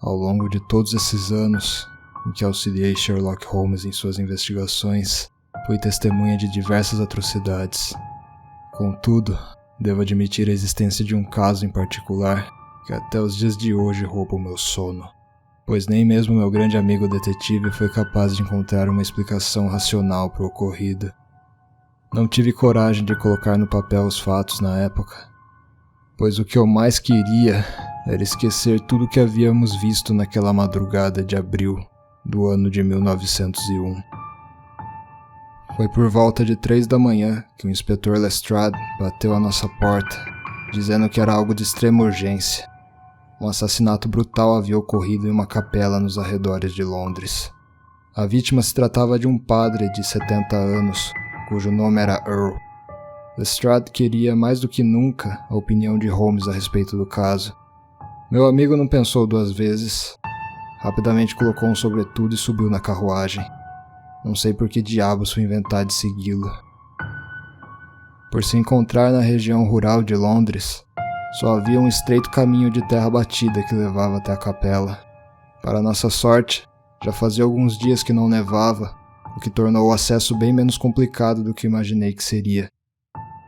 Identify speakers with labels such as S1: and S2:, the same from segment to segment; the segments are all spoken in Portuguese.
S1: Ao longo de todos esses anos em que auxiliei Sherlock Holmes em suas investigações, fui testemunha de diversas atrocidades. Contudo, devo admitir a existência de um caso em particular que até os dias de hoje rouba o meu sono, pois nem mesmo meu grande amigo detetive foi capaz de encontrar uma explicação racional para o ocorrido. Não tive coragem de colocar no papel os fatos na época, pois o que eu mais queria era esquecer tudo o que havíamos visto naquela madrugada de abril do ano de 1901. Foi por volta de 3 da manhã que o inspetor Lestrade bateu à nossa porta, dizendo que era algo de extrema urgência. Um assassinato brutal havia ocorrido em uma capela nos arredores de Londres. A vítima se tratava de um padre de 70 anos, cujo nome era Earl. Lestrade queria mais do que nunca a opinião de Holmes a respeito do caso. Meu amigo não pensou duas vezes. Rapidamente colocou um sobretudo e subiu na carruagem. Não sei por que diabos fui inventar de segui-lo. Por se encontrar na região rural de Londres, só havia um estreito caminho de terra batida que levava até a capela. Para nossa sorte, já fazia alguns dias que não nevava, o que tornou o acesso bem menos complicado do que imaginei que seria.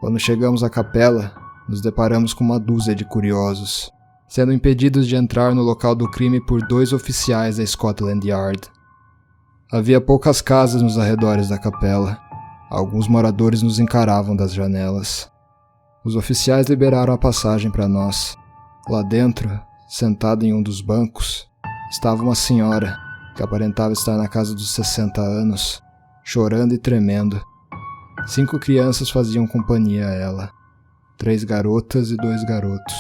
S1: Quando chegamos à capela, nos deparamos com uma dúzia de curiosos, sendo impedidos de entrar no local do crime por 2 oficiais da Scotland Yard. Havia poucas casas nos arredores da capela. Alguns moradores nos encaravam das janelas. Os oficiais liberaram a passagem para nós. Lá dentro, sentada em um dos bancos, estava uma senhora, que aparentava estar na casa dos 60 anos, chorando e tremendo. 5 crianças faziam companhia a ela. 3 garotas e 2 garotos.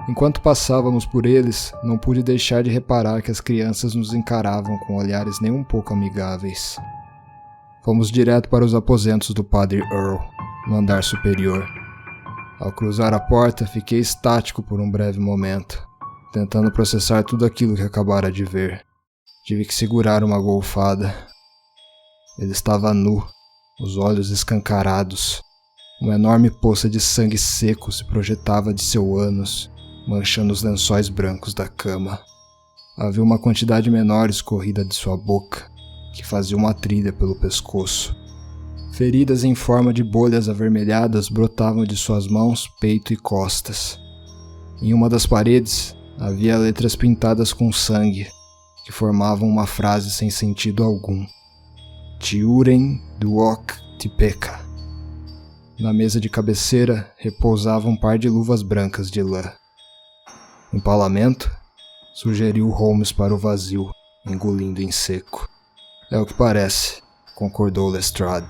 S1: Enquanto passávamos por eles, não pude deixar de reparar que as crianças nos encaravam com olhares nem um pouco amigáveis. Fomos direto para os aposentos do Padre Earl, no andar superior. Ao cruzar a porta, fiquei estático por um breve momento, tentando processar tudo aquilo que acabara de ver. Tive que segurar uma golfada. Ele estava nu, os olhos escancarados. Uma enorme poça de sangue seco se projetava de seu ânus, manchando os lençóis brancos da cama. Havia uma quantidade menor escorrida de sua boca, que fazia uma trilha pelo pescoço. Feridas em forma de bolhas avermelhadas brotavam de suas mãos, peito e costas. Em uma das paredes, havia letras pintadas com sangue, que formavam uma frase sem sentido algum. Tiurem duok tipeka. Na mesa de cabeceira repousava um par de luvas brancas de lã. Empalamento? Sugeriu Holmes para o vazio, engolindo em seco. É o que parece, concordou Lestrade.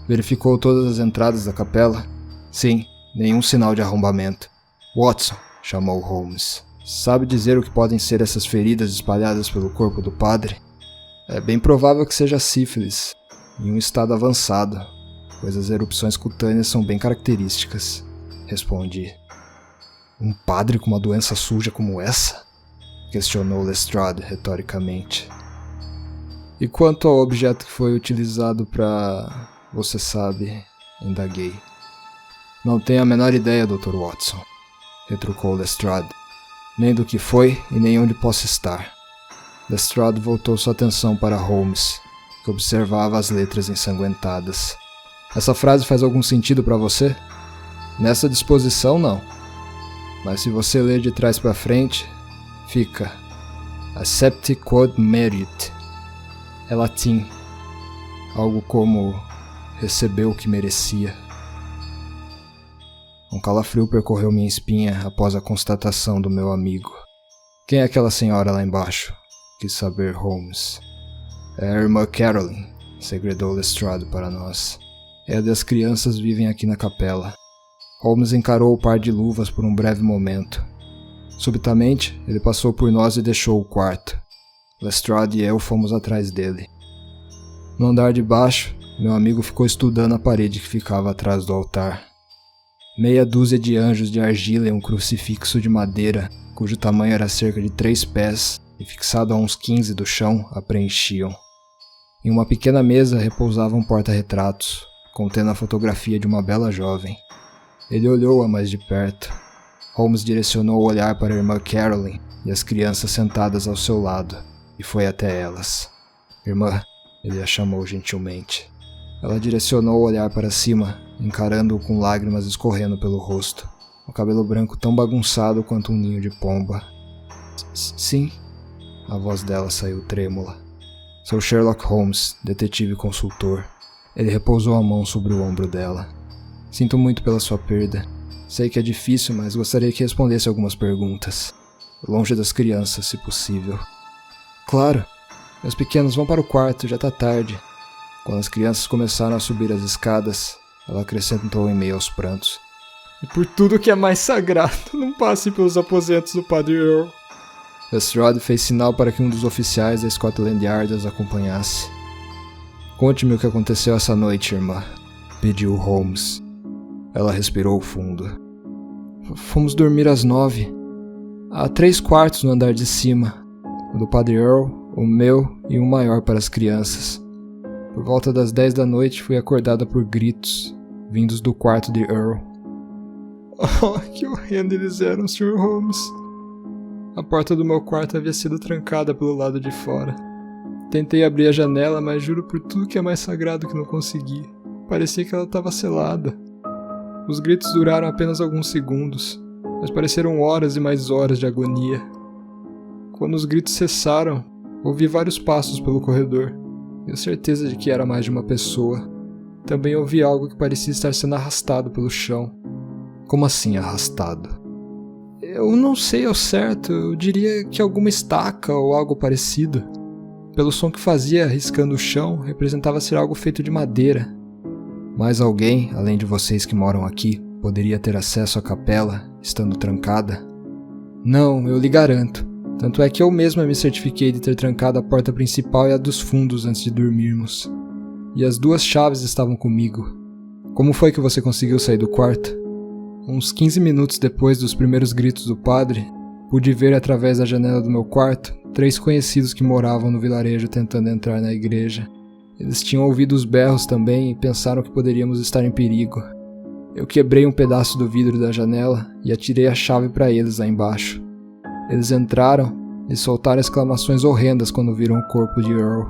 S1: Verificou todas as entradas da capela? Sim, nenhum sinal de arrombamento. Watson, chamou Holmes. Sabe dizer o que podem ser essas feridas espalhadas pelo corpo do padre? É bem provável que seja sífilis, em um estado avançado, pois as erupções cutâneas são bem características, respondi. Um padre com uma doença suja como essa? Questionou Lestrade retoricamente. E quanto ao objeto que foi utilizado para... você sabe, indaguei. Não tenho a menor ideia, Dr. Watson, retrucou Lestrade. Nem do que foi e nem onde possa estar. Lestrade voltou sua atenção para Holmes, que observava as letras ensanguentadas. Essa frase faz algum sentido para você? Nessa disposição, não. Mas se você ler de trás para frente, fica Accepte quod merit. É latim. Algo como recebeu o que merecia. Um calafrio percorreu minha espinha após a constatação do meu amigo. Quem é aquela senhora lá embaixo? Quis saber Holmes. É a irmã Caroline, segredou Lestrade para nós. Ela e as crianças vivem aqui na capela. Holmes encarou o par de luvas por um breve momento. Subitamente, ele passou por nós e deixou o quarto. Lestrade e eu fomos atrás dele. No andar de baixo, meu amigo ficou estudando a parede que ficava atrás do altar. Meia dúzia de anjos de argila e um crucifixo de madeira, cujo tamanho era cerca de 3 pés e fixado a uns 15 do chão, a preenchiam. Em uma pequena mesa repousava um porta-retratos, contendo a fotografia de uma bela jovem. Ele olhou-a mais de perto. Holmes direcionou o olhar para a irmã Caroline e as crianças sentadas ao seu lado, e foi até elas. Irmã, ele a chamou gentilmente. Ela direcionou o olhar para cima, encarando-o com lágrimas escorrendo pelo rosto, o cabelo branco tão bagunçado quanto um ninho de pomba. Sim, a voz dela saiu trêmula. Sou Sherlock Holmes, detetive consultor. Ele repousou a mão sobre o ombro dela. Sinto muito pela sua perda. Sei que é difícil, mas gostaria que respondesse algumas perguntas. Longe das crianças, se possível. Claro. Meus pequenos vão para o quarto, já tá tarde. Quando as crianças começaram a subir as escadas, ela acrescentou em meio aos prantos. E por tudo que é mais sagrado, não passe pelos aposentos do Padre Earl. Lestrade fez sinal para que um dos oficiais da Scotland Yard as acompanhasse. Conte-me o que aconteceu essa noite, irmã, pediu Holmes. Ela respirou fundo. Fomos dormir às 9. Há 3 quartos no andar de cima. O do Padre Earl, o meu e um maior para as crianças. Por volta das 10 da noite fui acordada por gritos, vindos do quarto de Earl. Oh, que horrendo eles eram, Sr. Holmes. A porta do meu quarto havia sido trancada pelo lado de fora. Tentei abrir a janela, mas juro por tudo que é mais sagrado que não consegui. Parecia que ela estava selada. Os gritos duraram apenas alguns segundos, mas pareceram horas e mais horas de agonia. Quando os gritos cessaram, ouvi vários passos pelo corredor. Tenho certeza de que era mais de uma pessoa. Também ouvi algo que parecia estar sendo arrastado pelo chão. Como assim arrastado? Eu não sei ao certo, eu diria que alguma estaca ou algo parecido. Pelo som que fazia riscando o chão, representava ser algo feito de madeira. Mas alguém, além de vocês que moram aqui, poderia ter acesso à capela, estando trancada? Não, eu lhe garanto. Tanto é que eu mesma me certifiquei de ter trancado a porta principal e a dos fundos antes de dormirmos. E as 2 chaves estavam comigo. Como foi que você conseguiu sair do quarto? Uns 15 minutos depois dos primeiros gritos do padre, pude ver através da janela do meu quarto 3 conhecidos que moravam no vilarejo tentando entrar na igreja. Eles tinham ouvido os berros também e pensaram que poderíamos estar em perigo. Eu quebrei um pedaço do vidro da janela e atirei a chave para eles lá embaixo. Eles entraram e soltaram exclamações horrendas quando viram o corpo de Earl.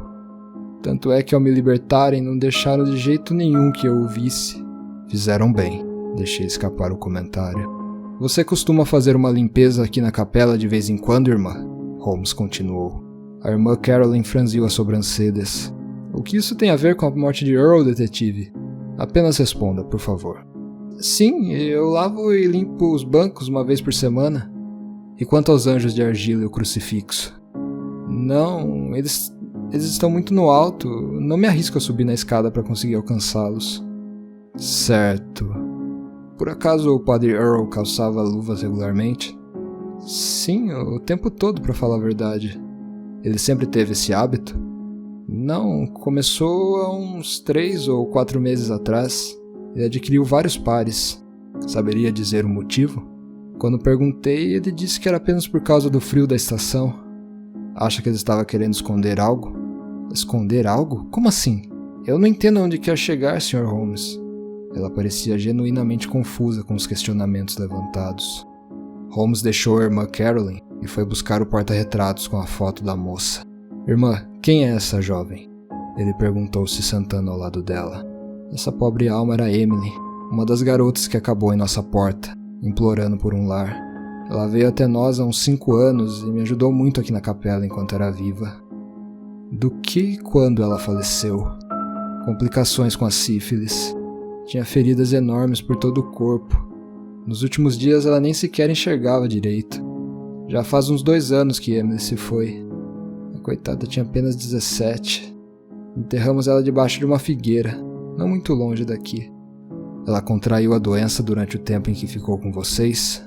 S1: Tanto é que ao me libertarem não deixaram de jeito nenhum que eu o visse. Fizeram bem, deixei escapar o comentário. Você costuma fazer uma limpeza aqui na capela de vez em quando, irmã? Holmes continuou. A irmã Caroline franziu as sobrancelhas. O que isso tem a ver com a morte de Earl, detetive? Apenas responda, por favor. Sim, eu lavo e limpo os bancos uma vez por semana. E quanto aos anjos de argila e o crucifixo? Não, eles estão muito no alto. Não me arrisco a subir na escada para conseguir alcançá-los. Certo. Por acaso o Padre Earl calçava luvas regularmente? Sim, o tempo todo, para falar a verdade. Ele sempre teve esse hábito? Não, começou há uns 3 ou 4 meses atrás. Ele adquiriu vários pares. Saberia dizer o motivo? Quando perguntei, ele disse que era apenas por causa do frio da estação. Acha que ele estava querendo esconder algo? Esconder algo? Como assim? Eu não entendo onde quer chegar, Sr. Holmes. Ela parecia genuinamente confusa com os questionamentos levantados. Holmes deixou a irmã Caroline e foi buscar o porta-retratos com a foto da moça. Irmã, quem é essa jovem? Ele perguntou se sentando ao lado dela. Essa pobre alma era Emily, uma das garotas que acabou em nossa porta, implorando por um lar. Ela veio até nós há uns 5 anos e me ajudou muito aqui na capela enquanto era viva. Do que e quando ela faleceu? Complicações com a sífilis. Tinha feridas enormes por todo o corpo. Nos últimos dias ela nem sequer enxergava direito. Já faz uns 2 anos que Emily se foi. A coitada tinha apenas 17. Enterramos ela debaixo de uma figueira, não muito longe daqui. Ela contraiu a doença durante o tempo em que ficou com vocês?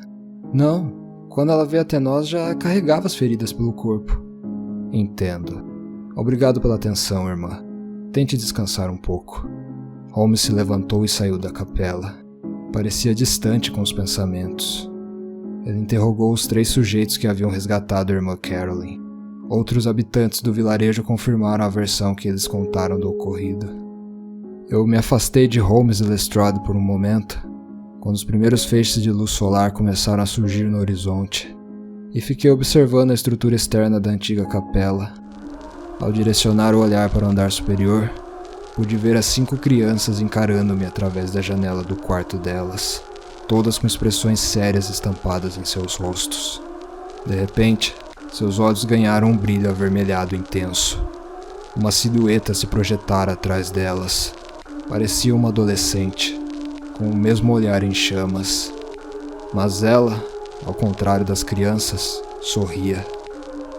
S1: Não, quando ela veio até nós já carregava as feridas pelo corpo. Entendo. Obrigado pela atenção, irmã. Tente descansar um pouco. Holmes se levantou e saiu da capela. Parecia distante com os pensamentos. Ele interrogou os 3 sujeitos que haviam resgatado a irmã Caroline. Outros habitantes do vilarejo confirmaram a versão que eles contaram do ocorrido. Eu me afastei de Holmes e Lestrade por um momento, quando os primeiros feixes de luz solar começaram a surgir no horizonte. e fiquei observando a estrutura externa da antiga capela. Ao direcionar o olhar para o andar superior, pude ver as 5 crianças encarando-me através da janela do quarto delas, todas com expressões sérias estampadas em seus rostos. De repente, seus olhos ganharam um brilho avermelhado intenso. Uma silhueta se projetara atrás delas. Parecia uma adolescente, com o mesmo olhar em chamas. Mas ela, ao contrário das crianças, sorria.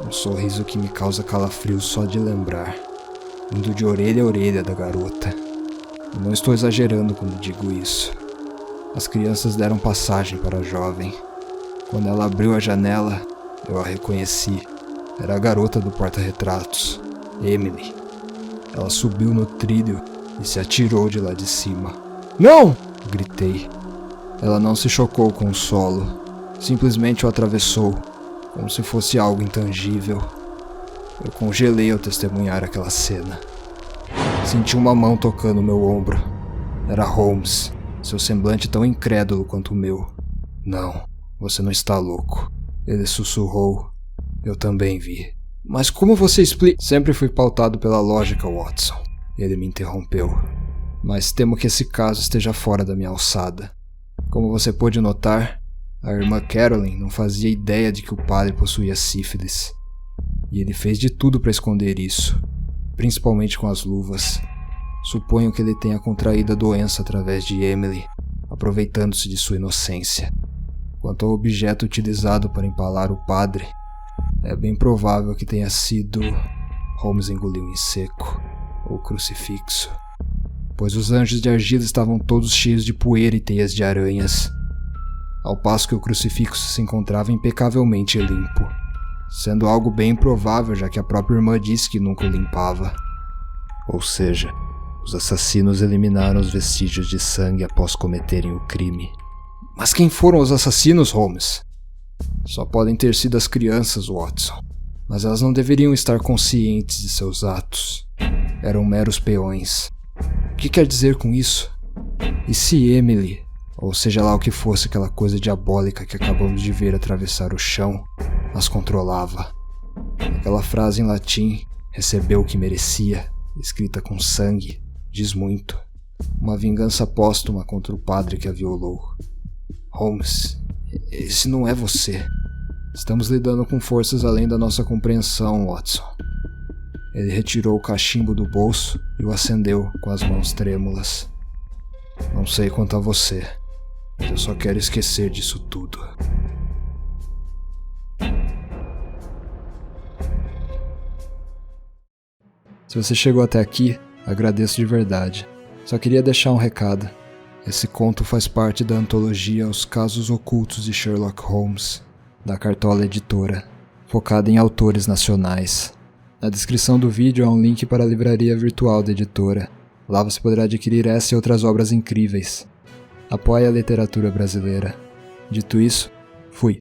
S1: Um sorriso que me causa calafrios só de lembrar, indo de orelha a orelha da garota. E não estou exagerando quando digo isso. As crianças deram passagem para a jovem. Quando ela abriu a janela, eu a reconheci. Era a garota do porta-retratos, Emily. Ela subiu no trilho e se atirou de lá de cima. "Não!" gritei. Ela não se chocou com o solo, simplesmente o atravessou, como se fosse algo intangível. Eu congelei ao testemunhar aquela cena. Senti uma mão tocando meu ombro. Era Holmes, seu semblante tão incrédulo quanto o meu. "Não, você não está louco", ele sussurrou. Eu também vi. "Mas como você explica?" "Sempre fui pautado pela lógica, Watson", ele me interrompeu. "Mas temo que esse caso esteja fora da minha alçada. Como você pôde notar, a irmã Caroline não fazia ideia de que o padre possuía sífilis. E ele fez de tudo para esconder isso, principalmente com as luvas. Suponho que ele tenha contraído a doença através de Emily, aproveitando-se de sua inocência. Quanto ao objeto utilizado para empalar o padre, é bem provável que tenha sido..." Holmes engoliu em seco. "O crucifixo. Pois os anjos de argila estavam todos cheios de poeira e teias de aranhas, ao passo que o crucifixo se encontrava impecavelmente limpo, sendo algo bem improvável, já que a própria irmã disse que nunca o limpava. Ou seja, os assassinos eliminaram os vestígios de sangue após cometerem o crime." "Mas quem foram os assassinos, Holmes?" "Só podem ter sido as crianças, Watson. Mas elas não deveriam estar conscientes de seus atos. Eram meros peões." "O que quer dizer com isso? E se Emily, ou seja lá o que fosse aquela coisa diabólica que acabamos de ver atravessar o chão, as controlava?" Aquela frase em latim, "recebeu o que merecia", escrita com sangue, diz muito. Uma vingança póstuma contra o padre que a violou. "Holmes, esse não é você. Estamos lidando com forças além da nossa compreensão, Watson." Ele retirou o cachimbo do bolso e o acendeu com as mãos trêmulas. "Não sei quanto a você, mas eu só quero esquecer disso tudo." Se você chegou até aqui, agradeço de verdade. Só queria deixar um recado. Esse conto faz parte da antologia Os Casos Ocultos de Sherlock Holmes, da Cartola Editora, focada em autores nacionais. Na descrição do vídeo há um link para a livraria virtual da editora. Lá você poderá adquirir essa e outras obras incríveis. Apoie a literatura brasileira. Dito isso, fui.